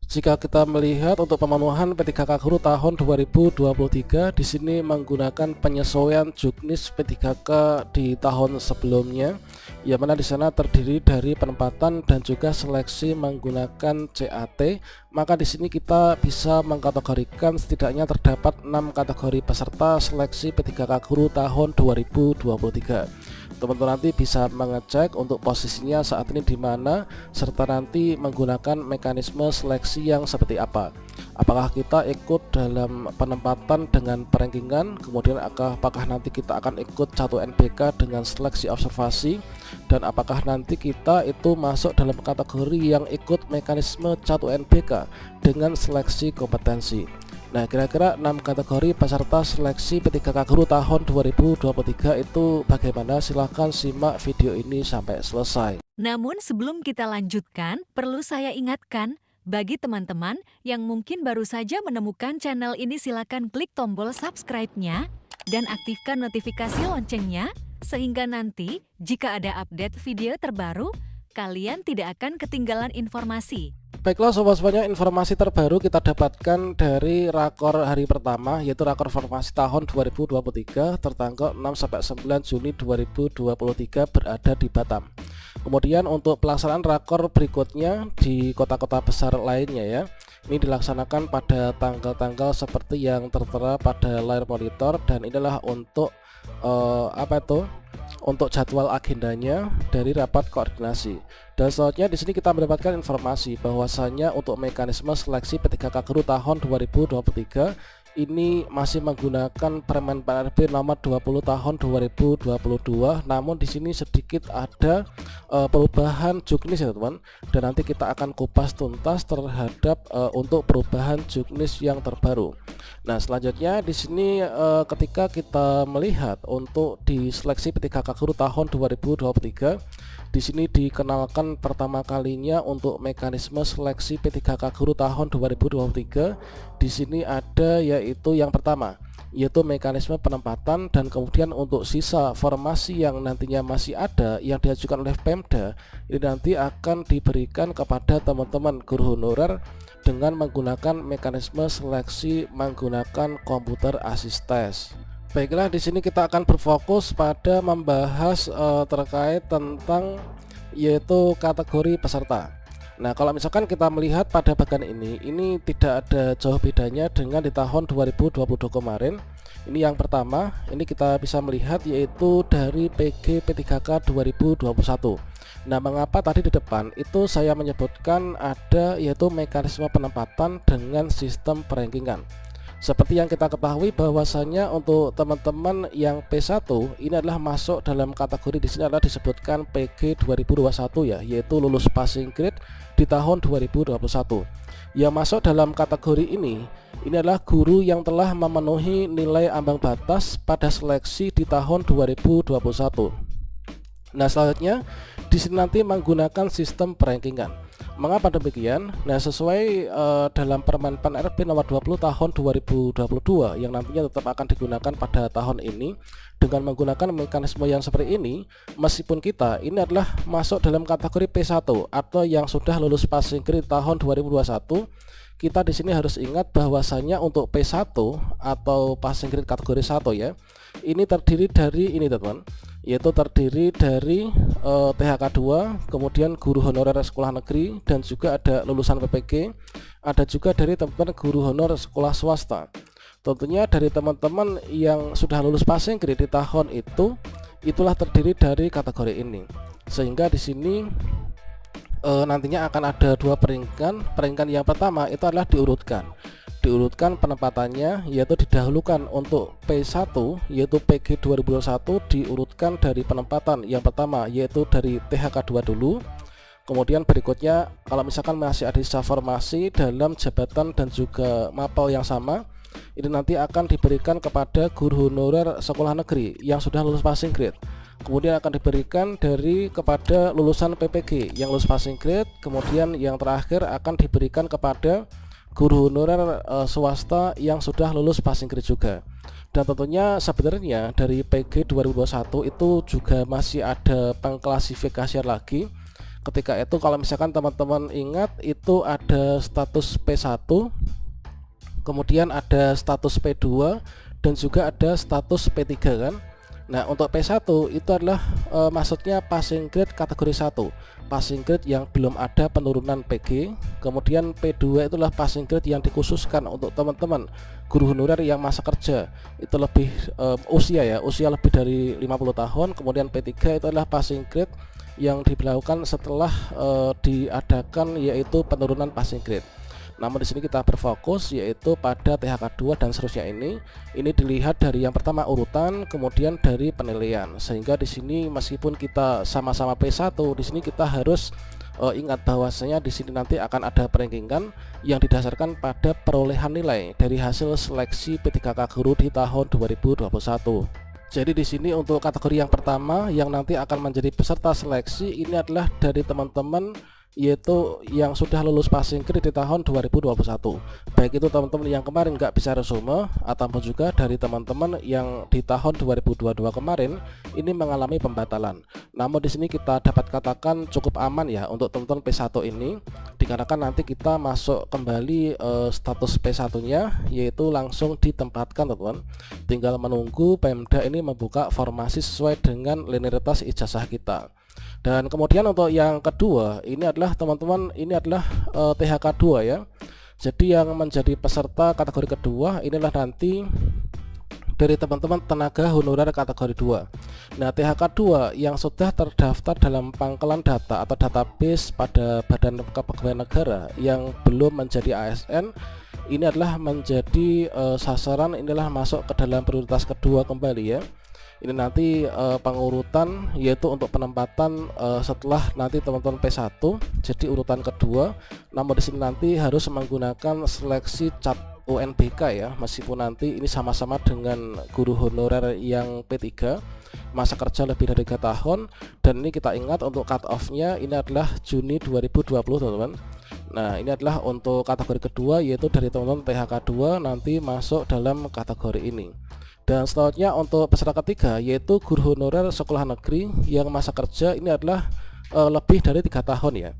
Jika kita melihat untuk pemenuhan P3K Guru tahun 2023 di sini menggunakan penyesuaian juknis P3K di tahun sebelumnya, yang mana di sana terdiri dari penempatan dan juga seleksi menggunakan CAT. Maka di sini kita bisa mengkategorikan setidaknya terdapat 6 kategori peserta seleksi P3K Guru tahun 2023. Teman-teman nanti bisa mengecek untuk posisinya saat ini di mana, serta nanti menggunakan mekanisme seleksi yang seperti apa. Apakah kita ikut dalam penempatan dengan perankingan, kemudian apakah nanti kita akan ikut 1 NBK dengan seleksi observasi, dan apakah nanti kita itu masuk dalam kategori yang ikut mekanisme 1 NBK dengan seleksi kompetensi. Nah, kira-kira 6 kategori peserta seleksi P3K Guru tahun 2023 itu bagaimana? Silahkan simak video ini sampai selesai. Namun sebelum kita lanjutkan, perlu saya ingatkan, bagi teman-teman yang mungkin baru saja menemukan channel ini, silakan klik tombol subscribe-nya dan aktifkan notifikasi loncengnya, sehingga nanti jika ada update video terbaru, kalian tidak akan ketinggalan informasi. Baiklah sobat-sobatnya, informasi terbaru kita dapatkan dari rakor hari pertama, yaitu rakor formasi tahun 2023 tertanggal 6-9 Juni 2023 berada di Batam. Kemudian untuk pelaksanaan rakor berikutnya di kota-kota besar lainnya ya, ini dilaksanakan pada tanggal-tanggal seperti yang tertera pada layar monitor, dan inilah untuk untuk jadwal agendanya dari rapat koordinasi. Dan selanjutnya di sini kita mendapatkan informasi bahwasanya untuk mekanisme seleksi P3K Guru tahun 2023 ini masih menggunakan Permen PNRB nomor 20 tahun 2022. Namun di sini sedikit ada perubahan juknis ya teman, dan nanti kita akan kupas tuntas terhadap untuk perubahan juknis yang terbaru. Nah, selanjutnya di sini ketika kita melihat untuk di seleksi P3K Guru tahun 2023, di sini dikenalkan pertama kalinya untuk mekanisme seleksi P3K Guru tahun 2023. Di sini ada yaitu yang pertama, yaitu mekanisme penempatan, dan kemudian untuk sisa formasi yang nantinya masih ada yang diajukan oleh Pemda, ini nanti akan diberikan kepada teman-teman guru honorer dengan menggunakan mekanisme seleksi menggunakan komputer asistes. Baiklah, di sini kita akan berfokus pada membahas terkait tentang yaitu kategori peserta. Nah, kalau misalkan kita melihat pada bagian ini tidak ada jauh bedanya dengan di tahun 2022 kemarin. Ini yang pertama, ini kita bisa melihat yaitu dari PG P3K 2021. Nah, mengapa tadi di depan itu saya menyebutkan ada yaitu mekanisme penempatan dengan sistem perankingan. Seperti yang kita ketahui bahwasanya untuk teman-teman yang P1 ini adalah masuk dalam kategori di sini adalah disebutkan PG 2021 ya, yaitu lulus passing grade di tahun 2021. Yang masuk dalam kategori ini adalah guru yang telah memenuhi nilai ambang batas pada seleksi di tahun 2021. Nah, selanjutnya di sini nanti menggunakan sistem perankingan. Mengapa demikian? Nah, sesuai dalam Permen PNRB nomor 20 tahun 2022 yang nantinya tetap akan digunakan pada tahun ini dengan menggunakan mekanisme yang seperti ini, meskipun kita ini adalah masuk dalam kategori P1 atau yang sudah lulus passing grade tahun 2021, kita di sini harus ingat bahwasanya untuk P1 atau passing grade kategori 1 ya, ini terdiri dari ini teman, yaitu terdiri dari THK2, kemudian guru honorer sekolah negeri, dan juga ada lulusan PPG, ada juga dari teman-teman guru honor sekolah swasta. Tentunya dari teman-teman yang sudah lulus passing grade di tahun itu, itulah terdiri dari kategori ini. Sehingga di sini nantinya akan ada dua peringkat. Peringkat yang pertama itu adalah diurutkan penempatannya, yaitu didahulukan untuk P1 yaitu PG 2021, diurutkan dari penempatan yang pertama yaitu dari THK2 dulu. Kemudian berikutnya kalau misalkan masih ada sisa formasi dalam jabatan dan juga mapel yang sama, ini nanti akan diberikan kepada guru honorer sekolah negeri yang sudah lulus passing grade. Kemudian akan diberikan kepada lulusan PPG yang lulus passing grade. Kemudian yang terakhir akan diberikan kepada guru honorer swasta yang sudah lulus passing grade juga. Dan tentunya sebenarnya dari PG 2021 itu juga masih ada pengklasifikasian lagi. Ketika itu kalau misalkan teman-teman ingat itu ada status P1, kemudian ada status P2 dan juga ada status P3 kan. Nah, untuk P1 itu adalah maksudnya passing grade kategori 1, passing grade yang belum ada penurunan PG. Kemudian P2 itulah passing grade yang dikhususkan untuk teman-teman guru honorer yang masa kerja itu lebih usia lebih dari 50 tahun. Kemudian P3 itu adalah passing grade yang diberlakukan setelah diadakan yaitu penurunan passing grade. Namun di sini kita berfokus yaitu pada THK2 dan seterusnya ini. Ini dilihat dari yang pertama urutan, kemudian dari penilaian. Sehingga di sini meskipun kita sama-sama P1, di sini kita harus ingat bahwasanya di sini nanti akan ada perankingan yang didasarkan pada perolehan nilai dari hasil seleksi P3K guru di tahun 2021. Jadi di sini untuk kategori yang pertama yang nanti akan menjadi peserta seleksi ini adalah dari teman-teman yaitu yang sudah lulus passing grade di tahun 2021, baik itu teman-teman yang kemarin nggak bisa resume ataupun juga dari teman-teman yang di tahun 2022 kemarin ini mengalami pembatalan. Namun di sini kita dapat katakan cukup aman ya untuk teman-teman P1 ini, dikarenakan nanti kita masuk kembali status P1 nya yaitu langsung ditempatkan teman-teman, tinggal menunggu Pemda ini membuka formasi sesuai dengan linearitas ijazah kita. Dan kemudian untuk yang kedua ini adalah teman-teman ini adalah THK2 ya. Jadi yang menjadi peserta kategori kedua inilah nanti dari teman-teman tenaga honorer kategori 2. Nah, THK2 yang sudah terdaftar dalam pangkalan data atau database pada Badan Kepegawaian Negara yang belum menjadi ASN ini adalah menjadi sasaran, inilah masuk ke dalam prioritas kedua kembali ya. Ini nanti pengurutan yaitu untuk penempatan setelah nanti teman-teman P1 jadi urutan kedua. Namun di sini nanti harus menggunakan seleksi CAT UNBK ya, meskipun nanti ini sama-sama dengan guru honorer yang P3 masa kerja lebih dari 3 tahun. Dan ini kita ingat untuk cut off-nya ini adalah Juni 2020 teman-teman. Nah, ini adalah untuk kategori kedua yaitu dari teman-teman THK2 nanti masuk dalam kategori ini. Dan selanjutnya untuk peserta ketiga yaitu guru honorer sekolah negeri yang masa kerja ini adalah lebih dari 3 tahun ya.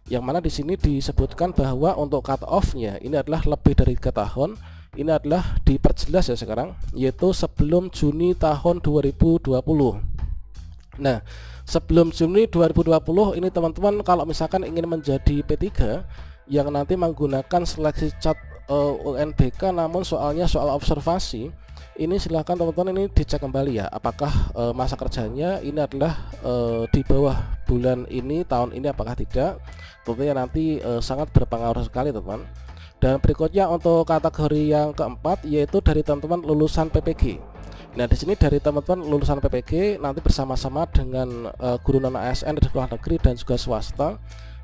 Yang mana di sini disebutkan bahwa untuk cut off-nya ini adalah lebih dari 3 tahun. Ini adalah diperjelas ya sekarang yaitu sebelum Juni tahun 2020. Nah, sebelum Juni 2020 ini teman-teman kalau misalkan ingin menjadi P3 yang nanti menggunakan seleksi CAT UNBK namun soalnya soal observasi, ini silahkan teman-teman ini dicek kembali ya apakah masa kerjanya ini adalah di bawah bulan ini tahun ini apakah tidak. Tentunya nanti sangat berpengaruh sekali teman-teman. Dan berikutnya untuk kategori yang keempat yaitu dari teman-teman lulusan PPG. Nah, di sini dari teman-teman lulusan PPG nanti bersama-sama dengan guru non ASN dari sekolah negeri dan juga swasta,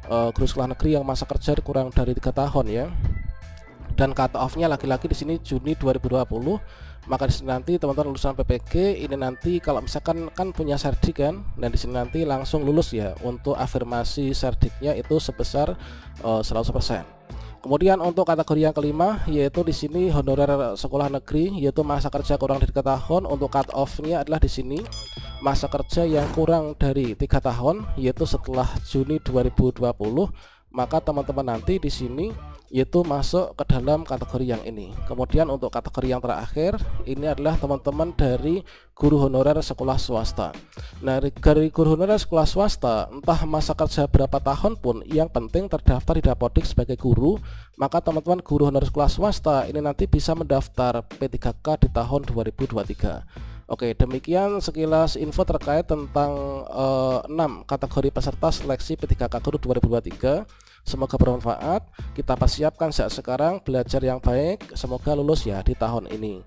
guru sekolah negeri yang masa kerja kurang dari 3 tahun ya. Dan cut off-nya lagi-lagi di sini Juni 2020. Maka di sini nanti teman-teman lulusan PPG ini nanti kalau misalkan kan punya serdik kan, dan di sini nanti langsung lulus ya untuk afirmasi serdiknya itu sebesar 100%. Kemudian untuk kategori yang kelima yaitu di sini honorer sekolah negeri yaitu masa kerja kurang dari 3 tahun. Untuk cut off-nya adalah di sini masa kerja yang kurang dari 3 tahun yaitu setelah Juni 2020. Maka teman-teman nanti di sini yaitu masuk ke dalam kategori yang ini. Kemudian untuk kategori yang terakhir ini adalah teman-teman dari guru honorer sekolah swasta. Nah, dari guru honorer sekolah swasta entah masa kerja berapa tahun pun yang penting terdaftar di Dapodik sebagai guru, maka teman-teman guru honorer sekolah swasta ini nanti bisa mendaftar P3K di tahun 2023. Oke, demikian sekilas info terkait tentang 6 kategori peserta seleksi P3K Guru 2023. Semoga bermanfaat. Kita persiapkan sejak sekarang belajar yang baik. Semoga lulus ya di tahun ini.